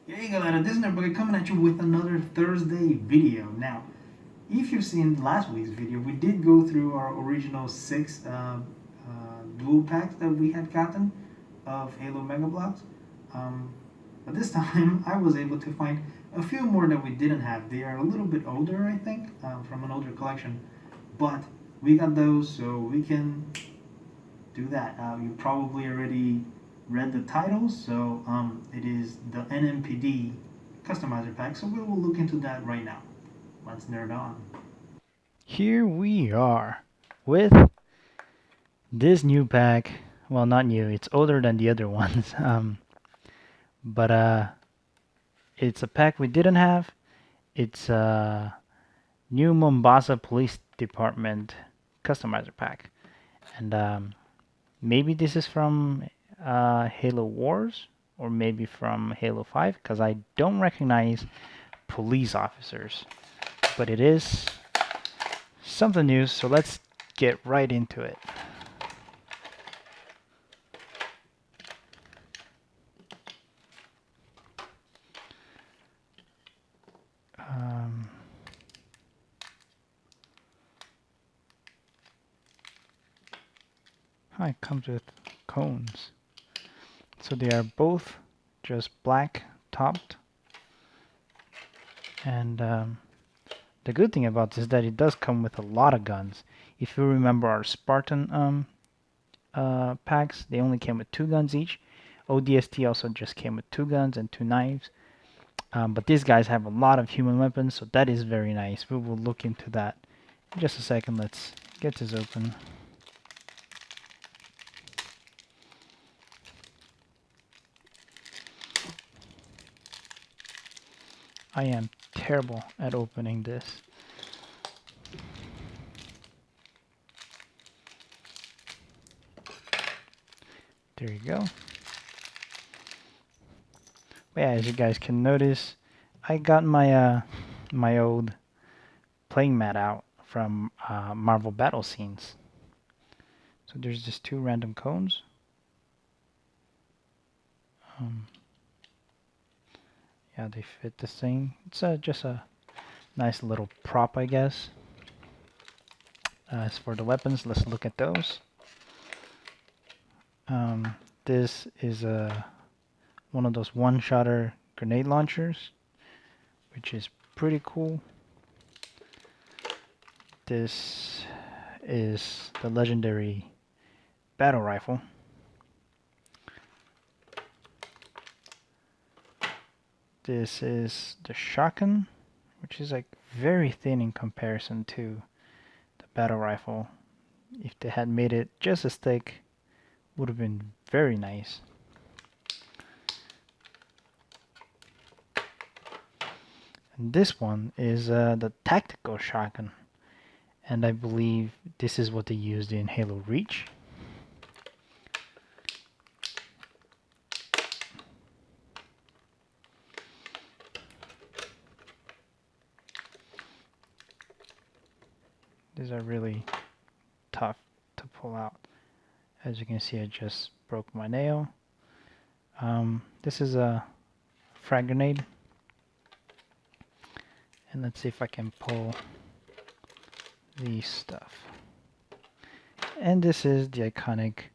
Hey galera, this is NMPD coming at you with another Thursday video. Now, if you've seen last week's video, we did go through our original six dual packs that we had gotten of Halo Mega Blocks. But this time, I was able to find a few more that we didn't have. They are a little bit older, I think, from an older collection. But we got those, so we can do that. You probably already read the title, so it is the NMPD customizer pack. So we will look into that right now. Let's nerd on. Here we are with this new pack. Well, not new, it's older than the other ones. But it's a pack we didn't have. It's a new Mombasa Police Department customizer pack. And maybe this is from Halo Wars or maybe from Halo 5 because I don't recognize police officers. But it is something new, so let's get right into it. Um, it comes with cones. So they are both just black topped. And the good thing about this is that it does come with a lot of guns. If you remember our Spartan packs, they only came with 2 guns each. ODST also just came with 2 guns and 2 knives. But these guys have a lot of human weapons, so that is very nice. We will look into that in just a second. Let's get this open. I am terrible at opening this. There you go. But yeah, as you guys can notice, I got my my old playing mat out from Marvel battle scenes. So there's just 2 random cones. Yeah, they fit this thing. It's just a nice little prop, I guess. As for the weapons, let's look at those. This is one of those one-shotter grenade launchers, which is pretty cool. This is the legendary battle rifle. This is the shotgun, which is like very thin in comparison to the battle rifle. If they had made it just as thick, would have been very nice. And this one is the tactical shotgun, and I believe this is what they used in Halo Reach. These are really tough to pull out. As you can see, I just broke my nail. This is a frag grenade. And let's see if I can pull these stuff. And this is the iconic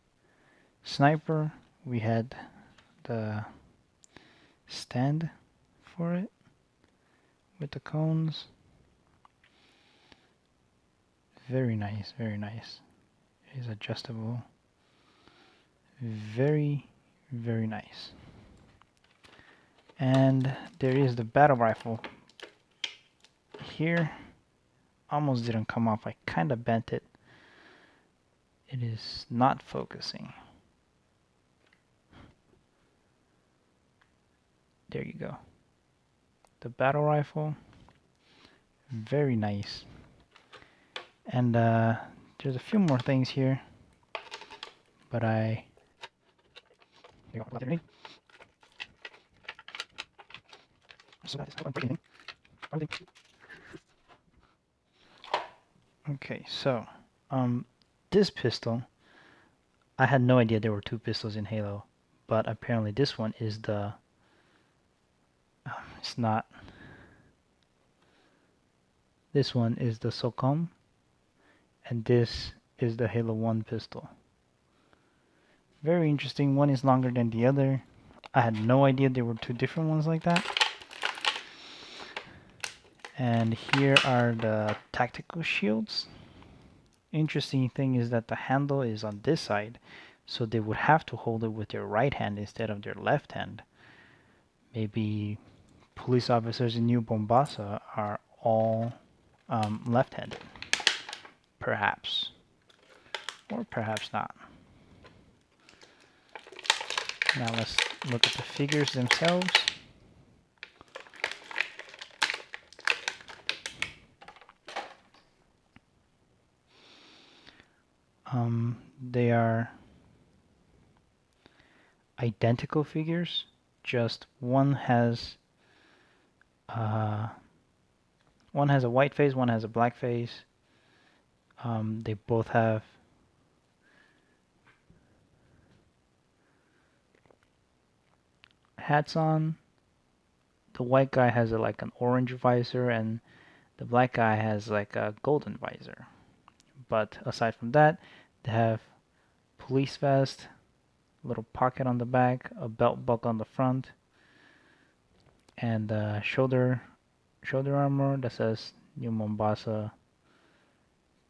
sniper. We had the stand for it with the cones. Very nice, very nice. It is adjustable. Very, very nice. And there is the battle rifle. Here, almost didn't come off. I kind of bent it. It is not focusing. There you go. The battle rifle, very nice. And there's a few more things here, but okay, so this pistol, I had no idea there were 2 pistols in Halo, but apparently this one is the It's not. This one is the Socom, and this is the Halo 1 pistol. Very interesting. One is longer than the other. I had no idea there were two different ones like that. And here are the tactical shields. Interesting thing is that the handle is on this side, so they would have to hold it with their right hand instead of their left hand. Maybe police officers in New Mombasa are all left-handed. Perhaps. Or perhaps not. Now let's look at the figures themselves. They are identical figures, just one has a white face, one has a black face. They both have hats on. The white guy has like an orange visor, and the black guy has like a golden visor. But aside from that, they have police vest, little pocket on the back, a belt buckle on the front, and shoulder armor that says New Mombasa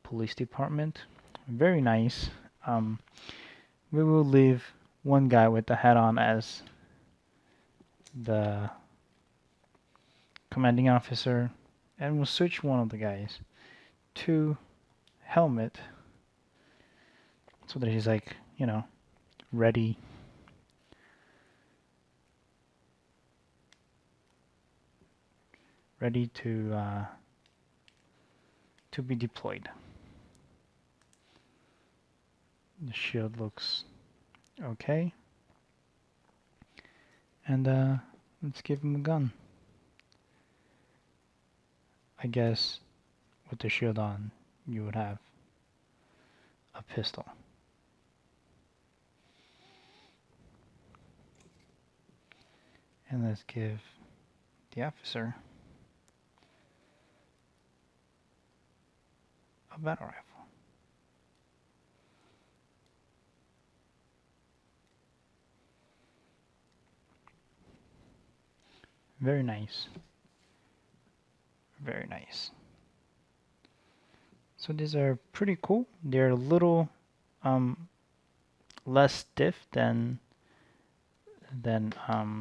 Police Department. Very nice. We will leave one guy with the hat on as the commanding officer, and we'll switch one of the guys to helmet so that he's like, you know, ready. Ready to be deployed. The shield looks okay. And let's give him a gun. I guess with the shield on, you would have a pistol. And let's give the officer a battle rifle. Very nice. Very nice. So these are pretty cool. They're a little less stiff than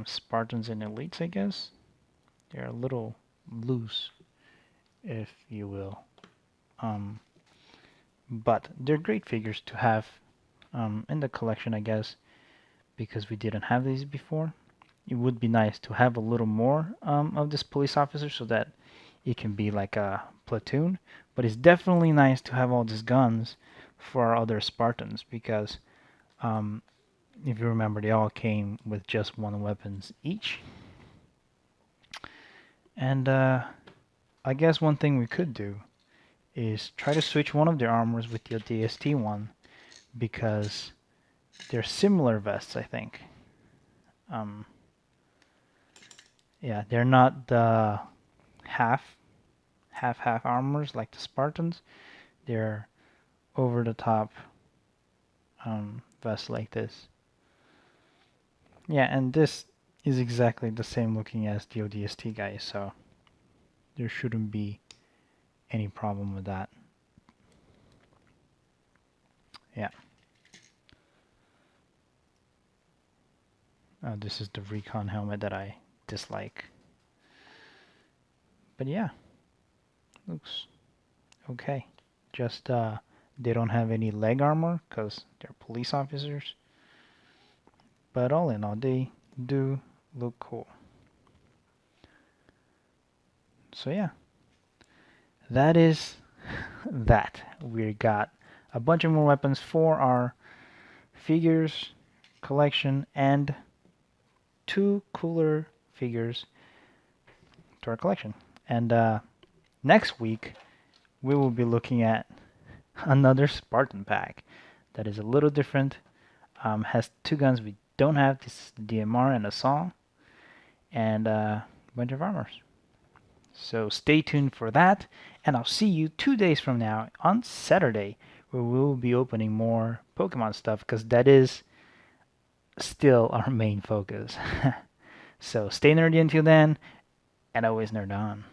Spartans and Elites, I guess. They're a little loose, if you will. But they're great figures to have in the collection, I guess, because we didn't have these before. It would be nice to have a little more of this police officer so that it can be like a platoon. But it's definitely nice to have all these guns for our other Spartans because if you remember, they all came with just one weapons each. And I guess one thing we could do is try to switch one of their armors with the DST one because they're similar vests, I think. Yeah, they're not the half armors like the Spartans. They're over the top vests like this. Yeah, and this is exactly the same looking as the ODST guys, so there shouldn't be any problem with that. Yeah. This is the Recon helmet that I dislike. But yeah, looks okay. Just they don't have any leg armor because they're police officers. But all in all, they do look cool. So yeah, that is that. We got a bunch of more weapons for our figures collection and 2 cooler figures to our collection. And next week, we will be looking at another Spartan pack that is a little different. Has 2 guns we don't have. This is the DMR and a saw. And bunch of armors. So stay tuned for that, and I'll see you 2 days from now on Saturday, where we will be opening more Pokemon stuff, because that is still our main focus. So stay nerdy until then, and always nerd on.